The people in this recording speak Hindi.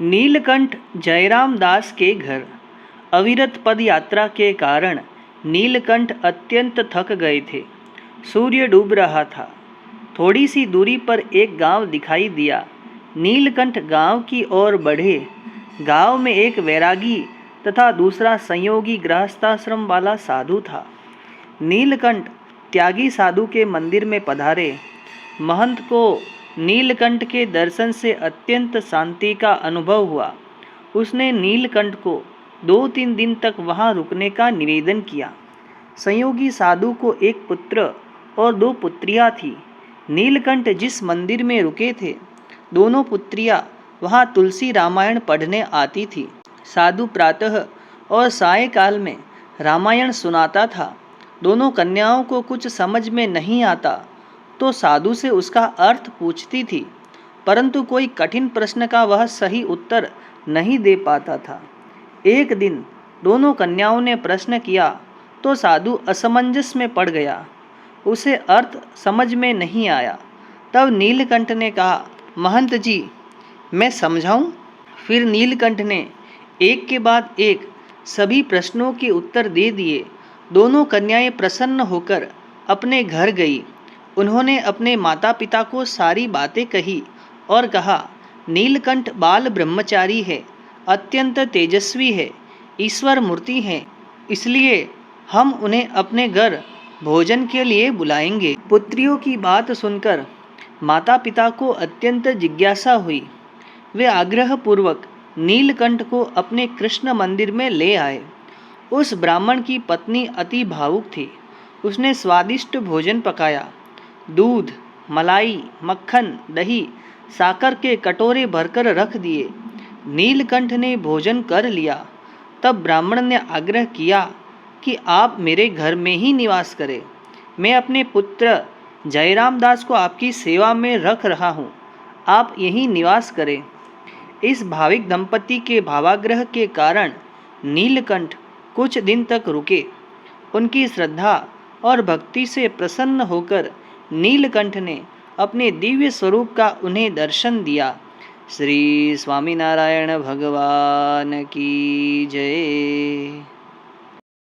नीलकंठ जयराम दास के घर। अविरत पद यात्रा के कारण नीलकंठ अत्यंत थक गए थे। सूर्य डूब रहा था। थोड़ी सी दूरी पर एक गांव दिखाई दिया। नीलकंठ गांव की ओर बढ़े। गांव में एक वैरागी तथा दूसरा संयोगी गृहस्थाश्रम वाला साधु था। नीलकंठ त्यागी साधु के मंदिर में पधारे। महंत को नीलकंठ के दर्शन से अत्यंत शांति का अनुभव हुआ। उसने नीलकंठ को 2-3 दिन तक वहां रुकने का निवेदन किया। संयोगी साधु को एक पुत्र और 2 पुत्रियां थी। नीलकंठ जिस मंदिर में रुके थे, दोनों पुत्रियां वहां तुलसी रामायण पढ़ने आती थी। साधु प्रातः और सायंकाल में रामायण सुनाता था। दोनों कन्याओं को कुछ समझ में नहीं आता तो साधु से उसका अर्थ पूछती थी, परंतु कोई कठिन प्रश्न का वह सही उत्तर नहीं दे पाता था। एक दिन दोनों कन्याओं ने प्रश्न किया तो साधु असमंजस में पड़ गया। उसे अर्थ समझ में नहीं आया। तब नीलकंठ ने कहा, महंत जी, मैं समझाऊं? फिर नीलकंठ ने एक के बाद एक सभी प्रश्नों के उत्तर दे दिए। दोनों कन्याएं प्रसन्न होकर अपने घर गई। उन्होंने अपने माता पिता को सारी बातें कही और कहा, नीलकंठ बाल ब्रह्मचारी है, अत्यंत तेजस्वी है, ईश्वर मूर्ति है, इसलिए हम उन्हें अपने घर भोजन के लिए बुलाएंगे। पुत्रियों की बात सुनकर माता पिता को अत्यंत जिज्ञासा हुई। वे आग्रहपूर्वक नीलकंठ को अपने कृष्ण मंदिर में ले आए। उस ब्राह्मण की पत्नी अति भावुक थी। उसने स्वादिष्ट भोजन पकाया। दूध, मलाई, मक्खन, दही, साकर के कटोरे भरकर रख दिए। नीलकंठ ने भोजन कर लिया। तब ब्राह्मण ने आग्रह किया कि आप मेरे घर में ही निवास करें। मैं अपने पुत्र जयराम दास को आपकी सेवा में रख रहा हूँ, आप यहीं निवास करें। इस भाविक दंपति के भावाग्रह के कारण नीलकंठ कुछ दिन तक रुके। उनकी श्रद्धा और भक्ति से प्रसन्न होकर नीलकंठ ने अपने दिव्य स्वरूप का उन्हें दर्शन दिया। श्री स्वामीनारायण भगवान की जय।